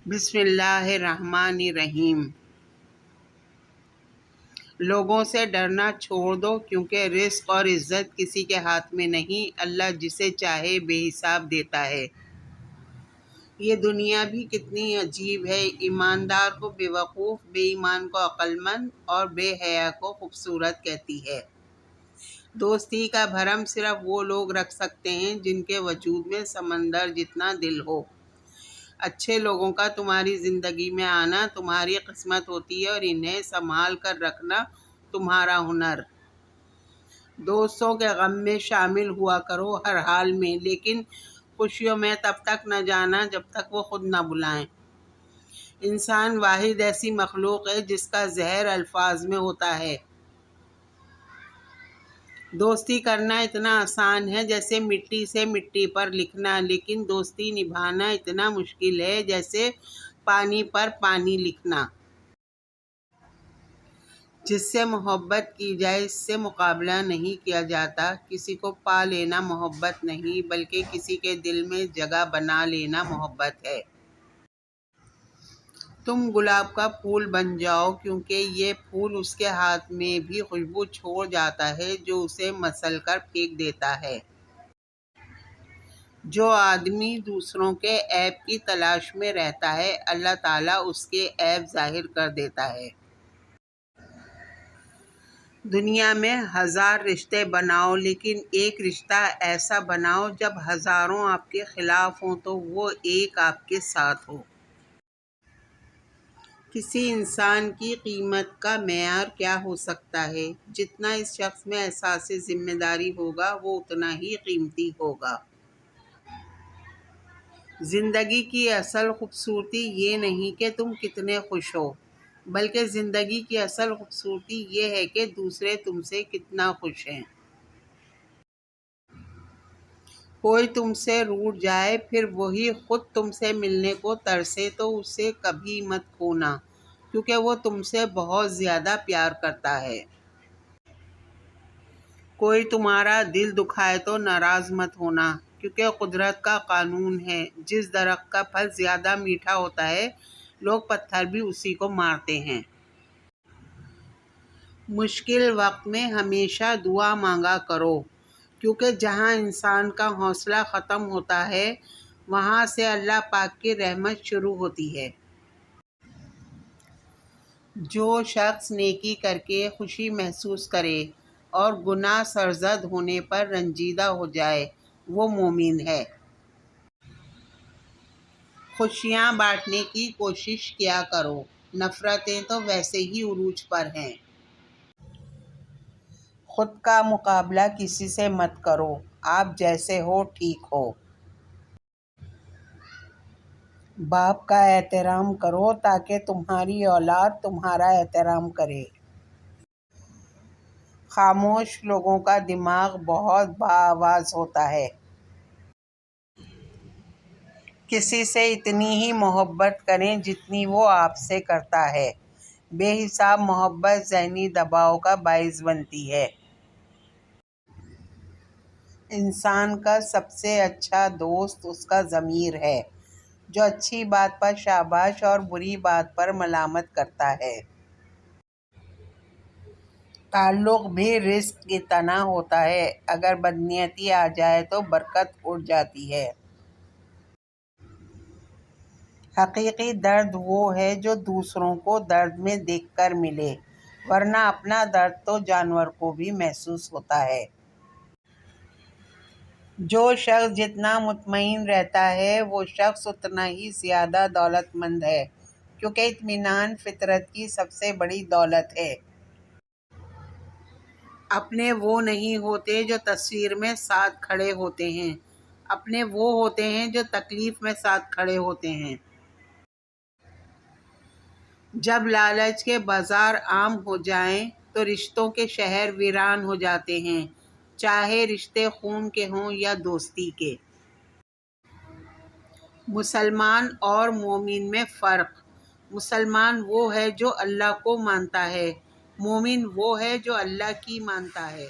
بسم اللہ الرحمن الرحیم۔ لوگوں سے ڈرنا چھوڑ دو، کیونکہ رزق اور عزت کسی کے ہاتھ میں نہیں، اللہ جسے چاہے بے حساب دیتا ہے۔ یہ دنیا بھی کتنی عجیب ہے، ایماندار کو بے وقوف، بے ایمان کو عقل مند اور بے حیا کو خوبصورت کہتی ہے۔ دوستی کا بھرم صرف وہ لوگ رکھ سکتے ہیں جن کے وجود میں سمندر جتنا دل ہو۔ اچھے لوگوں کا تمہاری زندگی میں آنا تمہاری قسمت ہوتی ہے اور انہیں سنبھال کر رکھنا تمہارا ہنر۔ دوستوں کے غم میں شامل ہوا کرو ہر حال میں، لیکن خوشیوں میں تب تک نہ جانا جب تک وہ خود نہ بلائیں۔ انسان واحد ایسی مخلوق ہے جس کا زہر الفاظ میں ہوتا ہے۔ دوستی کرنا اتنا آسان ہے جیسے مٹی سے مٹی پر لکھنا، لیکن دوستی نبھانا اتنا مشکل ہے جیسے پانی پر پانی لکھنا۔ جس سے محبت کی جائے اس سے مقابلہ نہیں کیا جاتا۔ کسی کو پا لینا محبت نہیں، بلکہ کسی کے دل میں جگہ بنا لینا محبت ہے۔ تم گلاب کا پھول بن جاؤ، کیونکہ یہ پھول اس کے ہاتھ میں بھی خوشبو چھوڑ جاتا ہے جو اسے مسل کر پھینک دیتا ہے۔ جو آدمی دوسروں کے عیب کی تلاش میں رہتا ہے، اللہ تعالیٰ اس کے عیب ظاہر کر دیتا ہے۔ دنیا میں 1000 رشتے بناؤ، لیکن ایک رشتہ ایسا بناؤ جب ہزاروں آپ کے خلاف ہوں تو وہ ایک آپ کے ساتھ ہو۔ کسی انسان کی قیمت کا معیار کیا ہو سکتا ہے؟ جتنا اس شخص میں احساس ذمہ داری ہوگا وہ اتنا ہی قیمتی ہوگا۔ زندگی کی اصل خوبصورتی یہ نہیں کہ تم کتنے خوش ہو، بلکہ زندگی کی اصل خوبصورتی یہ ہے کہ دوسرے تم سے کتنا خوش ہیں۔ کوئی تم سے روٹھ جائے پھر وہی خود تم سے ملنے کو ترسے تو اسے کبھی مت کھونا، کیونکہ وہ تم سے بہت زیادہ پیار کرتا ہے۔ کوئی تمہارا دل دکھائے تو ناراض مت ہونا، کیونکہ قدرت کا قانون ہے، جس درخت کا پھل زیادہ میٹھا ہوتا ہے لوگ پتھر بھی اسی کو مارتے ہیں۔ مشکل وقت میں ہمیشہ دعا مانگا کرو، کیونکہ جہاں انسان کا حوصلہ ختم ہوتا ہے وہاں سے اللہ پاک کی رحمت شروع ہوتی ہے۔ جو شخص نیکی کر کے خوشی محسوس کرے اور گناہ سرزد ہونے پر رنجیدہ ہو جائے وہ مومن ہے۔ خوشیاں بانٹنے کی کوشش کیا کرو، نفرتیں تو ویسے ہی عروج پر ہیں۔ خود کا مقابلہ کسی سے مت کرو، آپ جیسے ہو ٹھیک ہو۔ باپ کا احترام کرو تاکہ تمہاری اولاد تمہارا احترام کرے۔ خاموش لوگوں کا دماغ بہت باآواز ہوتا ہے۔ کسی سے اتنی ہی محبت کریں جتنی وہ آپ سے کرتا ہے۔ بے حساب محبت ذہنی دباؤ کا باعث بنتی ہے۔ انسان کا سب سے اچھا دوست اس کا ضمیر ہے، جو اچھی بات پر شاباش اور بری بات پر ملامت کرتا ہے۔ تعلق بھی رزق کی طرح ہوتا ہے، اگر بدنیتی آ جائے تو برکت اڑ جاتی ہے۔ حقیقی درد وہ ہے جو دوسروں کو درد میں دیکھ کر ملے، ورنہ اپنا درد تو جانور کو بھی محسوس ہوتا ہے۔ جو شخص جتنا مطمئن رہتا ہے وہ شخص اتنا ہی زیادہ دولت مند ہے، کیونکہ اطمینان فطرت کی سب سے بڑی دولت ہے۔ اپنے وہ نہیں ہوتے جو تصویر میں ساتھ کھڑے ہوتے ہیں، اپنے وہ ہوتے ہیں جو تکلیف میں ساتھ کھڑے ہوتے ہیں۔ جب لالچ کے بازار عام ہو جائیں تو رشتوں کے شہر ویران ہو جاتے ہیں، چاہے رشتے خون کے ہوں یا دوستی کے۔ مسلمان اور مومن میں فرق: مسلمان وہ ہے جو اللہ کو مانتا ہے، مومن وہ ہے جو اللہ کی مانتا ہے۔